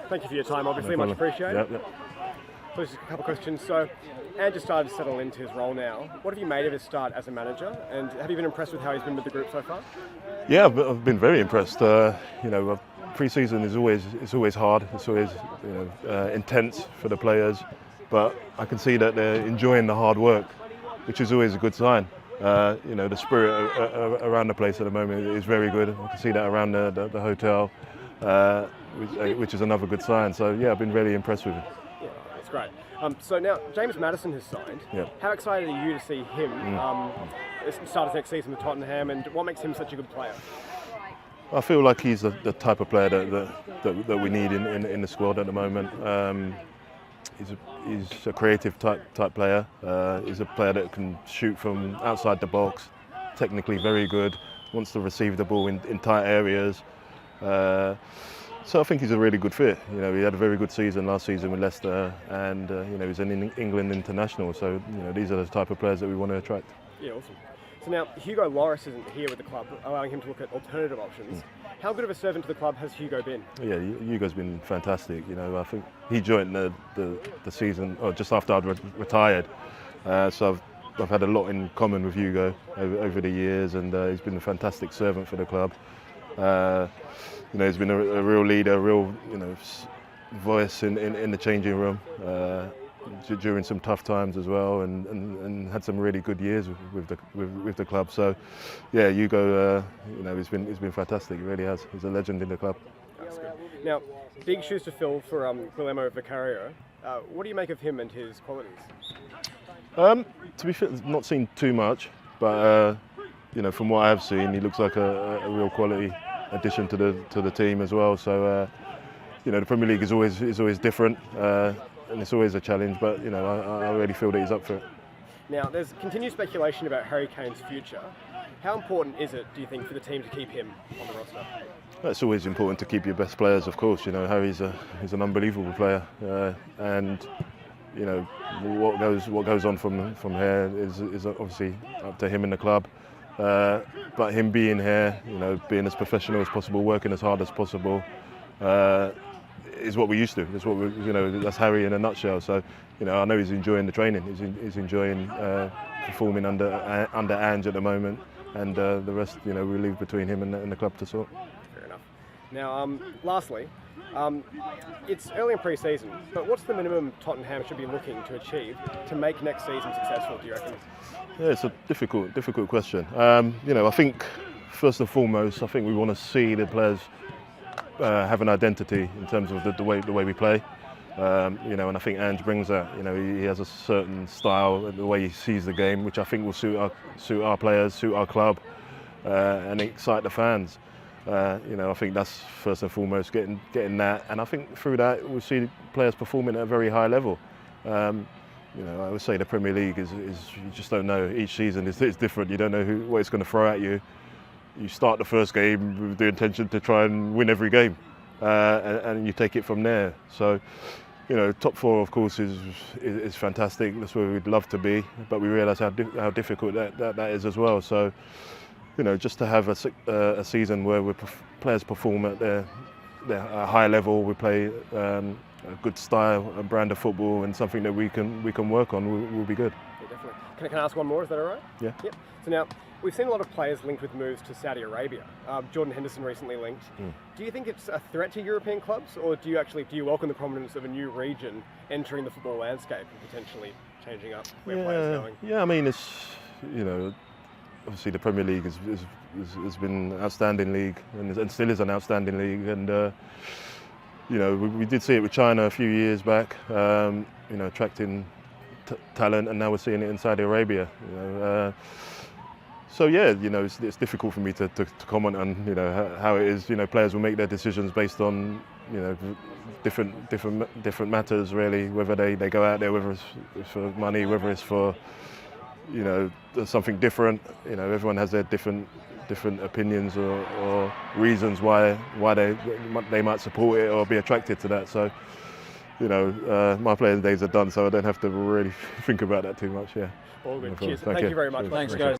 Thank you for your time, obviously, much appreciated. Yep. So just a couple of questions. So, Ange just started to settle into his role now. What have you made of his start as a manager, and have you been impressed with how he's been with the group so far? Yeah, I've been very impressed. Pre-season is always hard. It's always intense for the players, but I can see that they're enjoying the hard work, which is always a good sign. The spirit around the place at the moment is very good. I can see that around the hotel, which is another good sign. So yeah, I've been really impressed with it. Yeah, that's great. So now James Maddison has signed. Yeah. How excited are you to see him start his next season with Tottenham, and what makes him such a good player? I feel like he's the type of player that we need in the squad at the moment. He's a creative type player. He's a player that can shoot from outside the box, technically very good, wants to receive the ball in tight areas. So I think he's a really good fit. He had a very good season last season with Leicester, and he's an England international. So these are the type of players that we want to attract. Yeah, awesome. So now Hugo Lloris isn't here with the club, allowing him to look at alternative options. How good of a servant to the club has Hugo been? Yeah, Hugo's been fantastic. I think he joined the season just after I'd retired. So I've had a lot in common with Hugo over the years, and he's been a fantastic servant for the club. He's been a real leader, a real voice in the changing room during some tough times as well, and had some really good years with the club. So yeah, Hugo, he's been fantastic. He really has. He's a legend in the club. That's good. Now, big shoes to fill for Guillermo Vicario. What do you make of him and his qualities? To be fair, not seen too much, but from what I have seen, he looks like a real quality addition to the team as well. So the Premier League is always different, and it's always a challenge. But I really feel that he's up for it. Now, there's continued speculation about Harry Kane's future. How important is it, do you think, for the team to keep him on the roster? It's always important to keep your best players, of course. Harry's he's an unbelievable player, and what goes on from here is obviously up to him and the club. But him being here, being as professional as possible, working as hard as possible, is what we used to. It's what that's Harry in a nutshell. So, I know he's enjoying the training. He's enjoying performing under Ange at the moment, and the rest, we leave between him and the club to sort. Fair enough. Now, lastly, it's early in pre-season, but what's the minimum Tottenham should be looking to achieve to make next season successful, do you reckon? Yeah, it's a difficult question. I think first and foremost, I think we want to see the players have an identity in terms of the way we play. And I think Ange brings that. He has a certain style, the way he sees the game, which I think will suit our players, suit our club, and excite the fans. I think that's first and foremost getting that, and I think through that we'll see players performing at a very high level. I would say the Premier League is you just don't know. Each season is different. You don't know what it's going to throw at you. You start the first game with the intention to try and win every game, and you take it from there. So, top four, of course, is fantastic. That's where we'd love to be, but we realise how difficult that is as well. So, just to have a season where players perform at their high level, we play a good style, a brand of football, and something that we can work on will be good. Yeah, definitely. Can I ask one more? Is that all right? Yeah. Yep. So now, we've seen a lot of players linked with moves to Saudi Arabia. Jordan Henderson recently linked. Do you think it's a threat to European clubs, or do you welcome the prominence of a new region entering the football landscape and potentially changing up where players are going? Yeah, I mean, it's obviously the Premier League has been an outstanding league and still is an outstanding league, and we did see it with China a few years back, attracting talent, and now we're seeing it in Saudi Arabia. So yeah, it's difficult for me to comment on how it is. Players will make their decisions based on different matters really. Whether they go out there, whether it's for money, whether it's for something different. Everyone has their different opinions or reasons why they might support it or be attracted to that. So my playing days are done, so I don't have to really think about that too much. Yeah. All good. Cheers. Thank you very much. Thanks, guys.